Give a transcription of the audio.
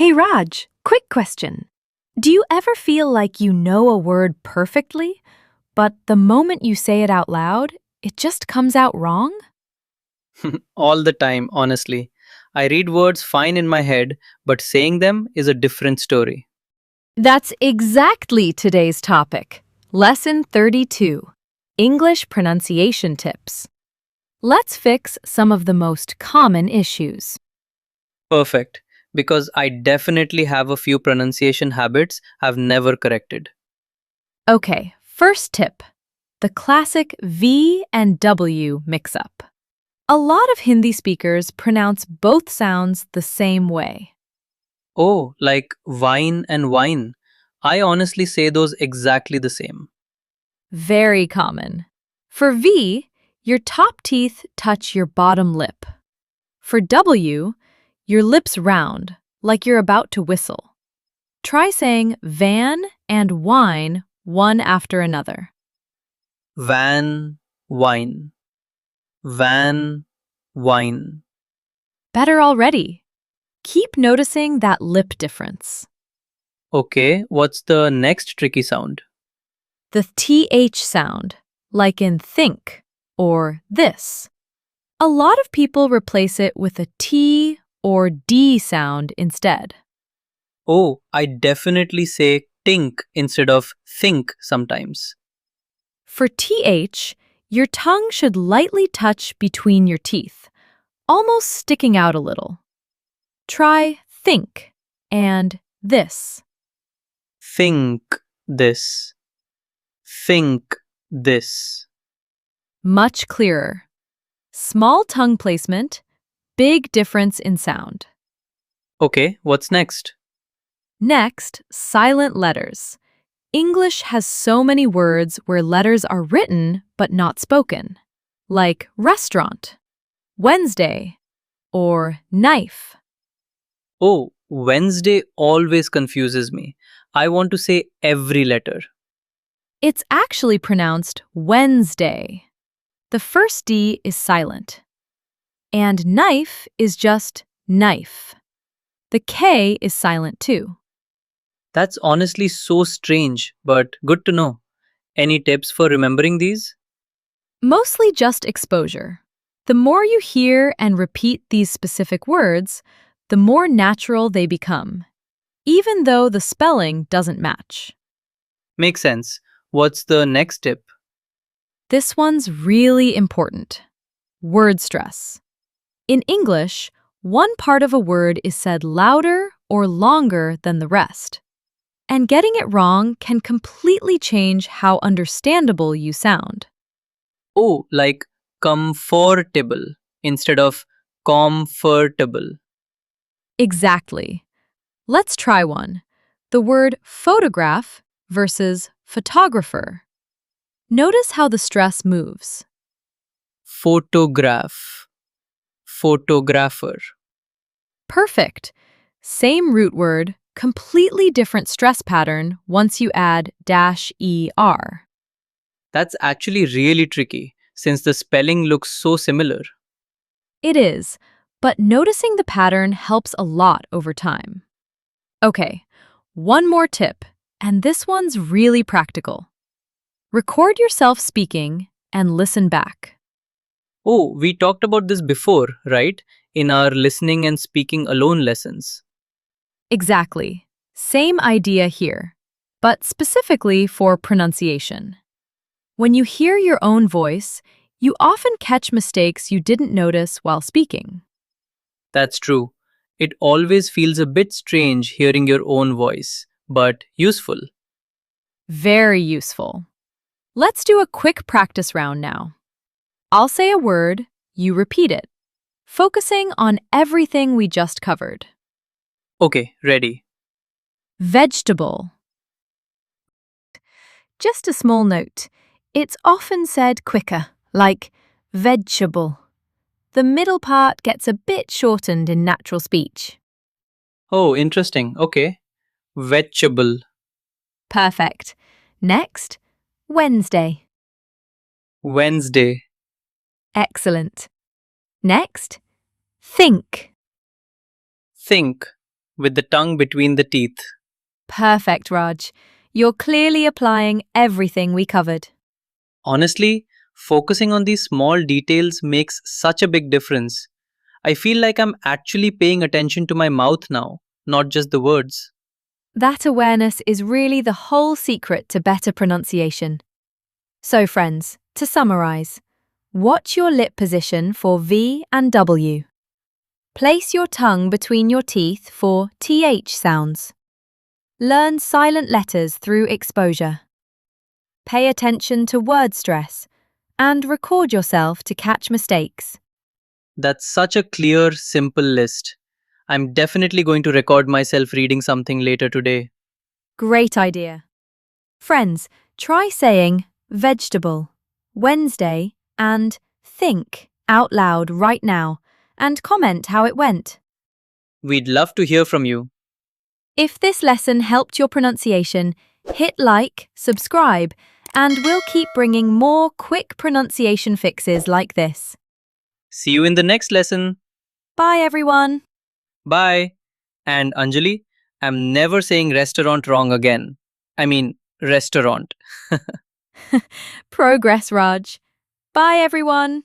Hey Raj, quick question. Do you ever feel like you know a word perfectly, but the moment you say it out loud, it just comes out wrong? All the time, honestly. I read words fine in my head, but saying them is a different story. That's exactly today's topic. Lesson 32 English Pronunciation Tips. Let's fix some of the most common issues. Perfect, because I definitely have a few pronunciation habits I've never corrected. Okay, first tip the classic V and W mix up. A lot of Hindi speakers pronounce both sounds the same way. Oh, like wine and wine. I honestly say those exactly the same. Very common. For V, your top teeth touch your bottom lip. For W, your lips round, like you're about to whistle. Try saying van and wine one after another. Van, wine. Van, wine. Better already. Keep noticing that lip difference. Okay, what's the next tricky sound? The TH sound, like in think or this. A lot of people replace it with a T or D sound instead. Oh, I definitely say tink instead of think sometimes. For TH, your tongue should lightly touch between your teeth, almost sticking out a little. Try think and this. Think this. Think this. Much clearer. Small tongue placement, big difference in sound. Okay, what's next? Next, silent letters. English has so many words where letters are written but not spoken, like restaurant, Wednesday, or knife. Oh, Wednesday always confuses me. I want to say every letter. It's actually pronounced Wednesday. The first D is silent. And knife is just knife. The K is silent too. That's honestly so strange, but good to know. Any tips for remembering these? Mostly just exposure. The more you hear and repeat these specific words, the more natural they become, even though the spelling doesn't match. Makes sense. What's the next tip? This one's really important. Word stress. In English, one part of a word is said louder or longer than the rest. And getting it wrong can completely change how understandable you sound. Oh, like comfortable instead of comfortable. Exactly. Let's try one. The word photograph versus photographer. Notice how the stress moves. Photograph. Photographer. Perfect. Same root word, completely different stress pattern once you add -er. That's actually really tricky since the spelling looks so similar. It is, but noticing the pattern helps a lot over time. Okay, one more tip, and this one's really practical. Record yourself speaking and listen back. Oh, we talked about this before, right? In our listening and speaking alone lessons. Exactly. Same idea here, but specifically for pronunciation. When you hear your own voice, you often catch mistakes you didn't notice while speaking. That's true. It always feels a bit strange hearing your own voice, but useful. Very useful. Let's do a quick practice round now. I'll say a word, you repeat it, focusing on everything we just covered. Okay, ready. Vegetable. Just a small note. It's often said quicker, like vegetable. The middle part gets a bit shortened in natural speech. Oh, interesting. Okay. Vegetable. Perfect. Next, Wednesday. Wednesday. Excellent. Next, think. Think. with the tongue between the teeth. Perfect, Raj. You're clearly applying everything we covered. Honestly, focusing on these small details makes such a big difference. I feel like I'm actually paying attention to my mouth now, not just the words. That awareness is really the whole secret to better pronunciation. So, friends, to summarize, watch your lip position for V and W. Place your tongue between your teeth for TH sounds. Learn silent letters through exposure. Pay attention to word stress and record yourself to catch mistakes. That's such a clear, simple list. I'm definitely going to record myself reading something later today. Great idea. Friends, try saying vegetable, Wednesday, and think out loud right now and comment how it went. We'd love to hear from you. If this lesson helped your pronunciation, hit like, subscribe, and we'll keep bringing more quick pronunciation fixes like this. See you in the next lesson. Bye, everyone. Bye. And Anjali, I'm never saying restaurant wrong again. I mean, restaurant. Progress, Raj. Bye, everyone.